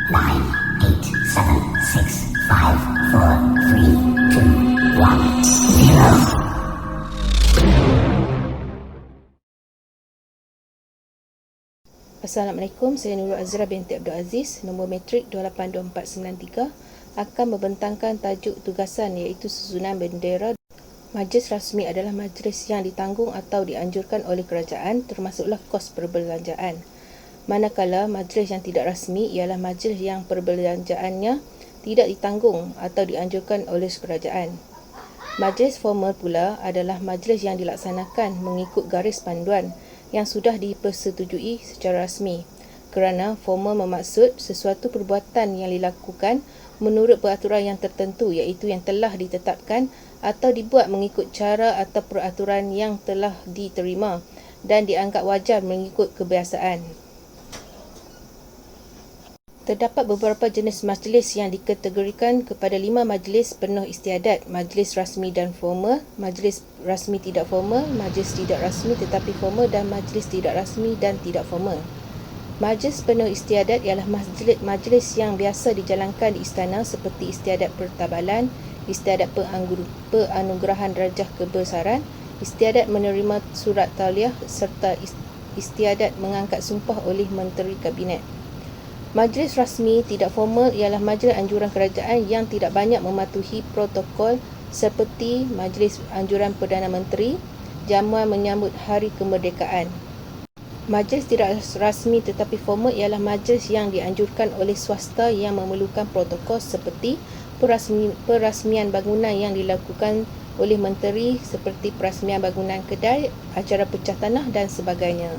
9, 8, 7, 6, 5, 4, 3, 2, 1, 0. Assalamualaikum, saya Nurul Azra binti Abdul Aziz, nombor metrik 282493, akan membentangkan tajuk tugasan iaitu susunan bendera. Majlis rasmi adalah majlis yang ditanggung atau dianjurkan oleh kerajaan, termasuklah kos perbelanjaan. Manakala majlis yang tidak rasmi ialah majlis yang perbelanjaannya tidak ditanggung atau dianjurkan oleh kerajaan. Majlis formal pula adalah majlis yang dilaksanakan mengikut garis panduan yang sudah dipersetujui secara rasmi, kerana formal bermaksud sesuatu perbuatan yang dilakukan menurut peraturan yang tertentu iaitu yang telah ditetapkan atau dibuat mengikut cara atau peraturan yang telah diterima dan dianggap wajar mengikut kebiasaan. Terdapat beberapa jenis majlis yang dikategorikan kepada 5 majlis penuh istiadat: majlis rasmi dan formal, majlis rasmi tidak formal, majlis tidak rasmi tetapi formal, dan majlis tidak rasmi dan tidak formal. Majlis penuh istiadat ialah majlis yang biasa dijalankan di istana seperti istiadat pertabalan, istiadat penganugerahan darjah kebesaran, istiadat menerima surat tauliah serta istiadat mengangkat sumpah oleh menteri kabinet. Majlis rasmi tidak formal ialah majlis anjuran kerajaan yang tidak banyak mematuhi protokol seperti majlis anjuran Perdana Menteri, jamuan menyambut Hari Kemerdekaan. Majlis tidak rasmi tetapi formal ialah majlis yang dianjurkan oleh swasta yang memerlukan protokol seperti perasmian bangunan yang dilakukan oleh menteri seperti perasmian bangunan kedai, acara pecah tanah dan sebagainya.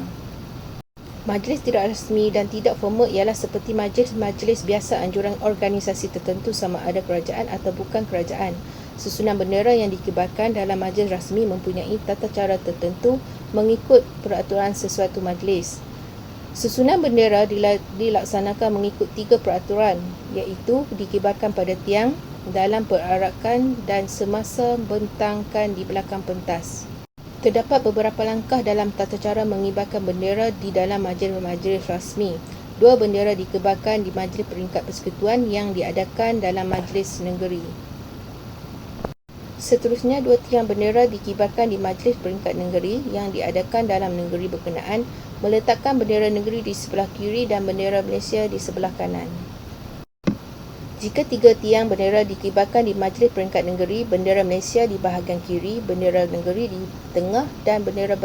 Majlis tidak rasmi dan tidak formal ialah seperti majlis biasa anjuran organisasi tertentu sama ada kerajaan atau bukan kerajaan. Susunan bendera yang dikibarkan dalam majlis rasmi mempunyai tata cara tertentu mengikut peraturan sesuatu majlis. Susunan bendera dilaksanakan mengikut 3 peraturan, iaitu dikibarkan pada tiang, dalam perarakan dan semasa bentangkan di belakang pentas. Terdapat beberapa langkah dalam tata cara mengibarkan bendera di dalam majlis rasmi. 2 bendera dikibarkan di majlis peringkat persekutuan yang diadakan dalam majlis negeri. Seterusnya, 2 tiang bendera dikibarkan di majlis peringkat negeri yang diadakan dalam negeri berkenaan, meletakkan bendera negeri di sebelah kiri dan bendera Malaysia di sebelah kanan. Jika 3 tiang bendera dikibarkan di majlis peringkat negeri, bendera Malaysia di bahagian kiri, bendera negeri di tengah dan bendera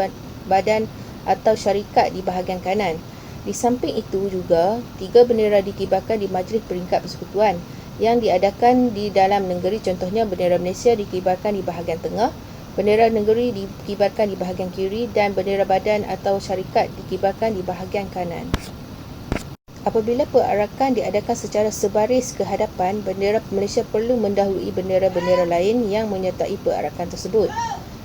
badan atau syarikat di bahagian kanan. Di samping itu juga, 3 bendera dikibarkan di majlis peringkat persekutuan yang diadakan di dalam negeri, contohnya bendera Malaysia dikibarkan di bahagian tengah, bendera negeri dikibarkan di bahagian kiri dan bendera badan atau syarikat dikibarkan di bahagian kanan. Apabila perarakan diadakan secara sebaris ke hadapan, bendera Malaysia perlu mendahului bendera-bendera lain yang menyertai perarakan tersebut.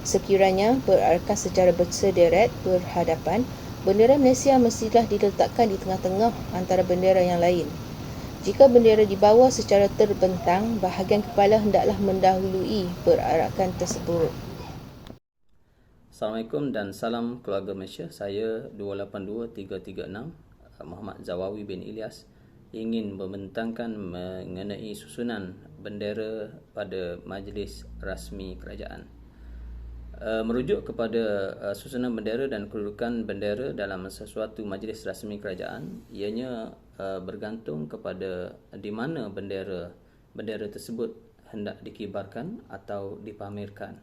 Sekiranya perarakan secara bersederet berhadapan, bendera Malaysia mestilah diletakkan di tengah-tengah antara bendera yang lain. Jika bendera dibawa secara terbentang, bahagian kepala hendaklah mendahului perarakan tersebut. Assalamualaikum dan salam keluarga Malaysia. Saya 282336 Muhammad Zawawi bin Ilyas ingin membentangkan mengenai susunan bendera pada majlis rasmi kerajaan. Merujuk kepada susunan bendera dan kedudukan bendera dalam sesuatu majlis rasmi kerajaan, ianya bergantung kepada di mana bendera tersebut hendak dikibarkan atau dipamerkan.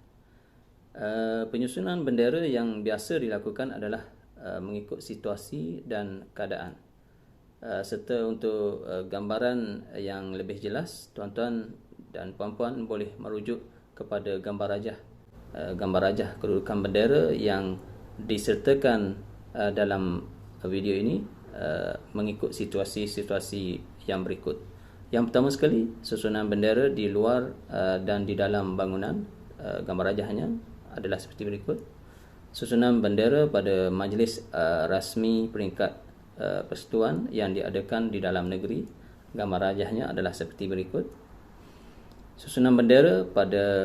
Penyusunan bendera yang biasa dilakukan adalah mengikut situasi dan keadaan. Serta untuk gambaran yang lebih jelas, tuan-tuan dan puan-puan boleh merujuk kepada gambar rajah kedudukan bendera yang disertakan dalam video ini mengikut situasi-situasi yang berikut. Yang pertama sekali, susunan bendera di luar dan di dalam bangunan. Gambar rajahnya adalah seperti berikut. Susunan bendera pada majlis rasmi peringkat persekutuan yang diadakan di dalam negeri. Gambar rajahnya adalah seperti berikut. Susunan bendera pada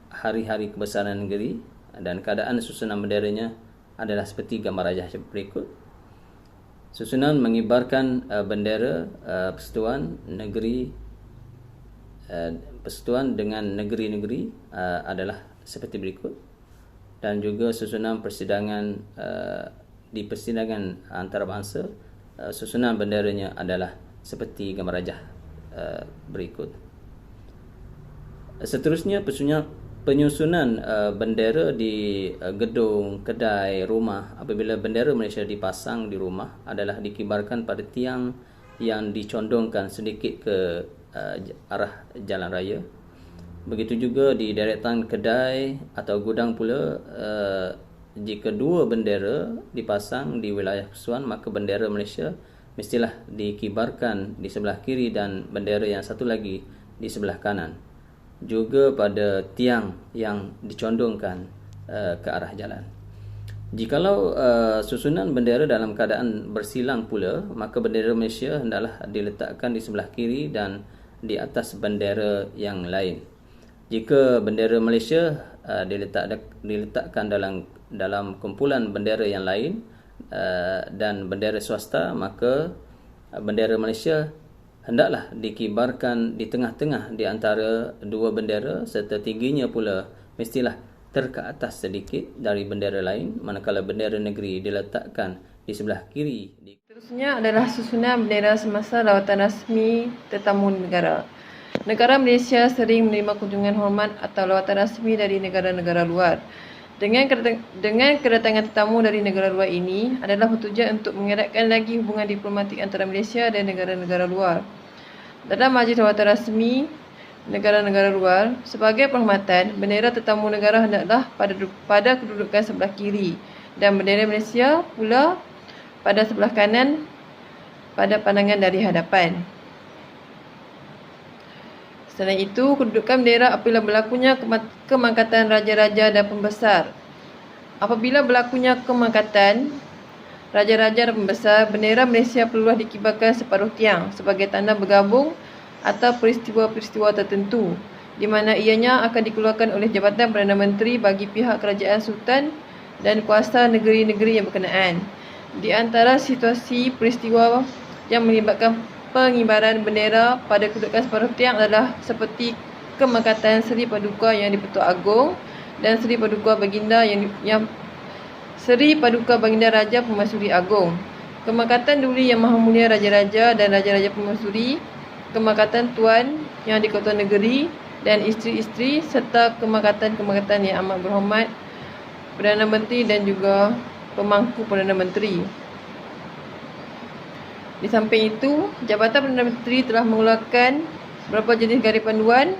hari-hari kebesaran negeri dan keadaan susunan benderanya adalah seperti gambar rajah berikut. Susunan mengibarkan bendera persekutuan negeri persekutuan dengan negeri-negeri adalah seperti berikut, dan juga susunan persidangan di persidangan antarabangsa, susunan benderanya adalah seperti gambar rajah berikut. Seterusnya penyusunan bendera di gedung, kedai, rumah. Apabila bendera Malaysia dipasang di rumah adalah dikibarkan pada tiang yang dicondongkan sedikit ke arah jalan raya. Begitu juga di deretan kedai atau gudang pula, jika dua bendera dipasang di wilayah persekutuan, maka bendera Malaysia mestilah dikibarkan di sebelah kiri dan bendera yang satu lagi di sebelah kanan. Juga pada tiang yang dicondongkan ke arah jalan. Jikalau susunan bendera dalam keadaan bersilang pula, maka bendera Malaysia hendaklah diletakkan di sebelah kiri dan di atas bendera yang lain. Jika bendera Malaysia diletakkan dalam kumpulan bendera yang lain dan bendera swasta, maka bendera Malaysia hendaklah dikibarkan di tengah-tengah di antara dua bendera, serta tingginya pula mestilah terke atas sedikit dari bendera lain, manakala bendera negeri diletakkan di sebelah kiri. Seterusnya adalah susunan bendera semasa rawatan rasmi tetamu negara. Negara Malaysia sering menerima kunjungan hormat atau lawatan rasmi dari negara-negara luar. Dengan kedatangan tetamu dari negara luar ini adalah bertujuan untuk mengeratkan lagi hubungan diplomatik antara Malaysia dan negara-negara luar. Dalam majlis rawatan rasmi negara-negara luar, sebagai penghormatan, bendera tetamu negara hendaklah pada kedudukan sebelah kiri dan bendera Malaysia pula pada sebelah kanan pada pandangan dari hadapan. Selain itu, kedudukan bendera apabila berlakunya kemangkatan raja-raja dan pembesar. Apabila berlakunya kemangkatan raja-raja dan pembesar, bendera Malaysia perlulah dikibarkan separuh tiang sebagai tanda bergabung atau peristiwa-peristiwa tertentu, di mana ianya akan dikeluarkan oleh Jabatan Perdana Menteri bagi pihak kerajaan sultan dan kuasa negeri-negeri yang berkenaan. Di antara situasi peristiwa yang melibatkan pengibaran bendera pada kedudukan separuh tiang adalah seperti kemangkatan Seri Paduka Yang di-Pertuan Agong dan Seri Paduka Baginda Seri Paduka Baginda Raja Permaisuri Agong, kemangkatan Duli Yang Maha Mulia Raja-Raja dan Raja-Raja Permaisuri, kemangkatan Tuan Yang di-Ketua Negeri dan isteri-isteri, serta kemangkatan-kemangkatan yang amat berhormat Perdana Menteri dan juga pemangku Perdana Menteri. Di samping itu, Jabatan Perdana Menteri telah mengeluarkan beberapa jenis garis panduan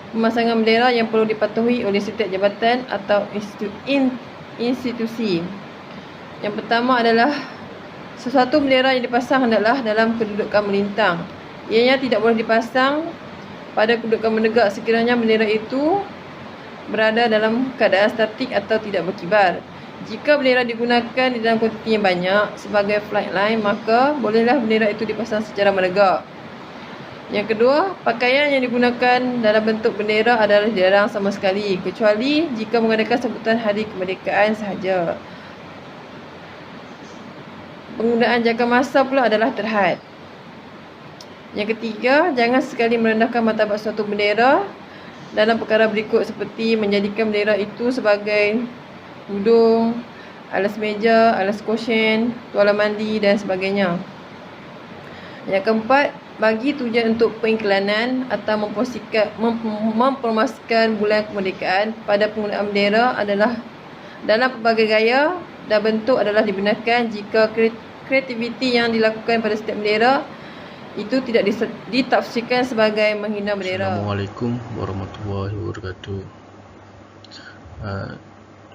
pemasangan bendera yang perlu dipatuhi oleh setiap jabatan atau institusi. Yang pertama adalah sesuatu bendera yang dipasang hendaklah dalam kedudukan melintang. Ianya tidak boleh dipasang pada kedudukan menegak sekiranya bendera itu berada dalam keadaan statik atau tidak berkibar. Jika bendera digunakan di dalam kuantiti yang banyak sebagai flight line, maka bolehlah bendera itu dipasang secara menegak. Yang kedua, pakaian yang digunakan dalam bentuk bendera adalah dilarang sama sekali, kecuali jika mengadakan sambutan hari kemerdekaan sahaja. Penggunaan jangka masa pula adalah terhad. Yang ketiga, jangan sekali merendahkan martabat suatu bendera dalam perkara berikut, seperti menjadikan bendera itu sebagai tudung, alas meja, alas kosen, tuala mandi dan sebagainya. Yang keempat, bagi tujuan untuk pengiklanan atau mempromosikan bulan kemerdekaan, pada penggunaan bendera adalah dalam pelbagai gaya dan bentuk adalah dibenarkan jika kreativiti yang dilakukan pada setiap bendera itu tidak ditafsirkan sebagai menghina bendera. Assalamualaikum warahmatullahi wabarakatuh.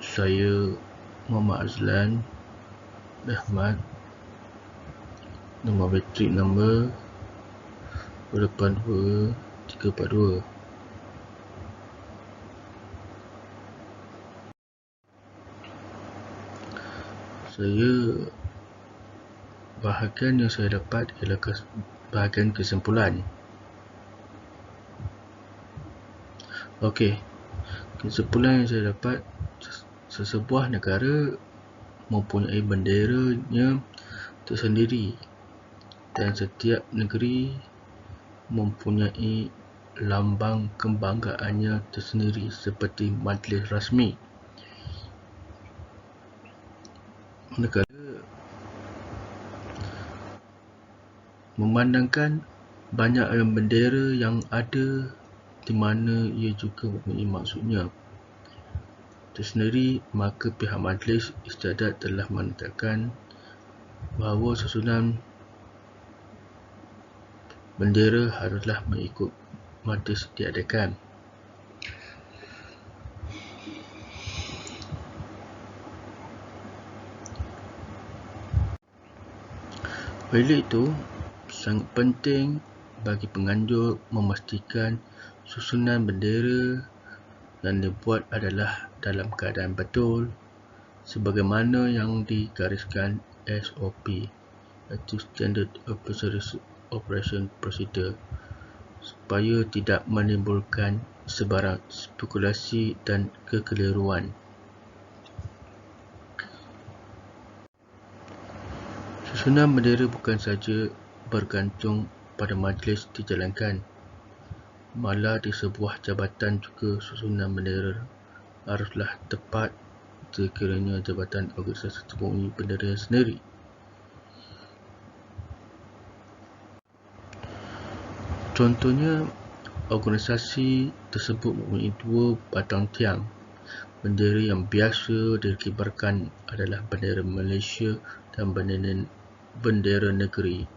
Saya Muhammad Azlan Ahmad, nombor matrik nombor 282342. Bahagian yang saya dapat ialah bahagian kesimpulan. Okey, kesimpulan yang saya dapat, sesebuah negara mempunyai benderanya tersendiri dan setiap negeri mempunyai lambang kebanggaannya tersendiri seperti majlis rasmi. Negara memandangkan banyak bendera yang ada di mana ia juga mempunyai maksudnya tersendiri, maka pihak Majlis Istiadat telah menetapkan bahawa susunan bendera haruslah mengikut majlis diadakan. Oleh itu, sangat penting bagi penganjur memastikan susunan bendera yang dibuat adalah dalam keadaan betul sebagaimana yang digariskan SOP, iaitu Standard Operation Procedure, supaya tidak menimbulkan sebarang spekulasi dan kekeliruan. Susunan bendera bukan saja bergantung pada majlis dijalankan, malah di sebuah jabatan juga susunan bendera haruslah tepat sekiranya jabatan organisasi mempunyai bendera sendiri. Contohnya, organisasi tersebut mempunyai 2 batang tiang. Bendera yang biasa dikibarkan adalah bendera Malaysia dan bendera negeri.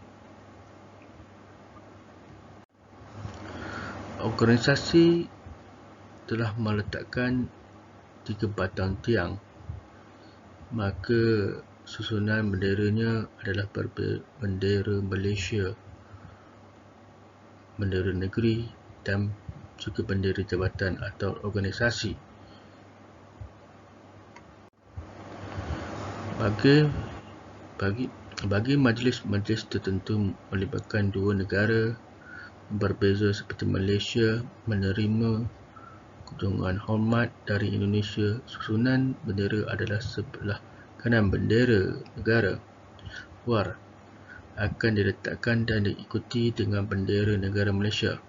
Organisasi telah meletakkan 3 batang tiang, maka susunan benderanya adalah bendera Malaysia, bendera negeri dan juga bendera jabatan atau organisasi. Bagi majlis-majlis tertentu melibatkan 2 negara berbeza seperti Malaysia menerima kunjungan hormat dari Indonesia, susunan bendera adalah sebelah kanan bendera negara luar akan diletakkan dan diikuti dengan bendera negara Malaysia.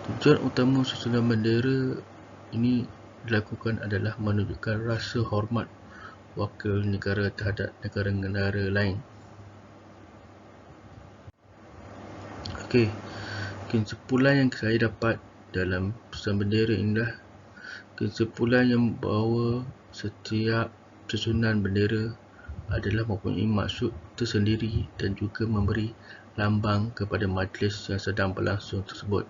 Tujuan utama susunan bendera ini dilakukan adalah menunjukkan rasa hormat wakil negara terhadap negara-negara lain. Okey, kesimpulan yang saya dapat dalam susunan bendera inilah kesimpulan yang bahawa setiap susunan bendera adalah mempunyai maksud tersendiri dan juga memberi lambang kepada majlis yang sedang berlangsung tersebut.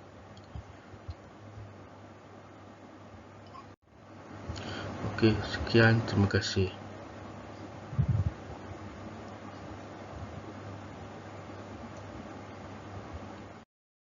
Okey, sekian, terima kasih.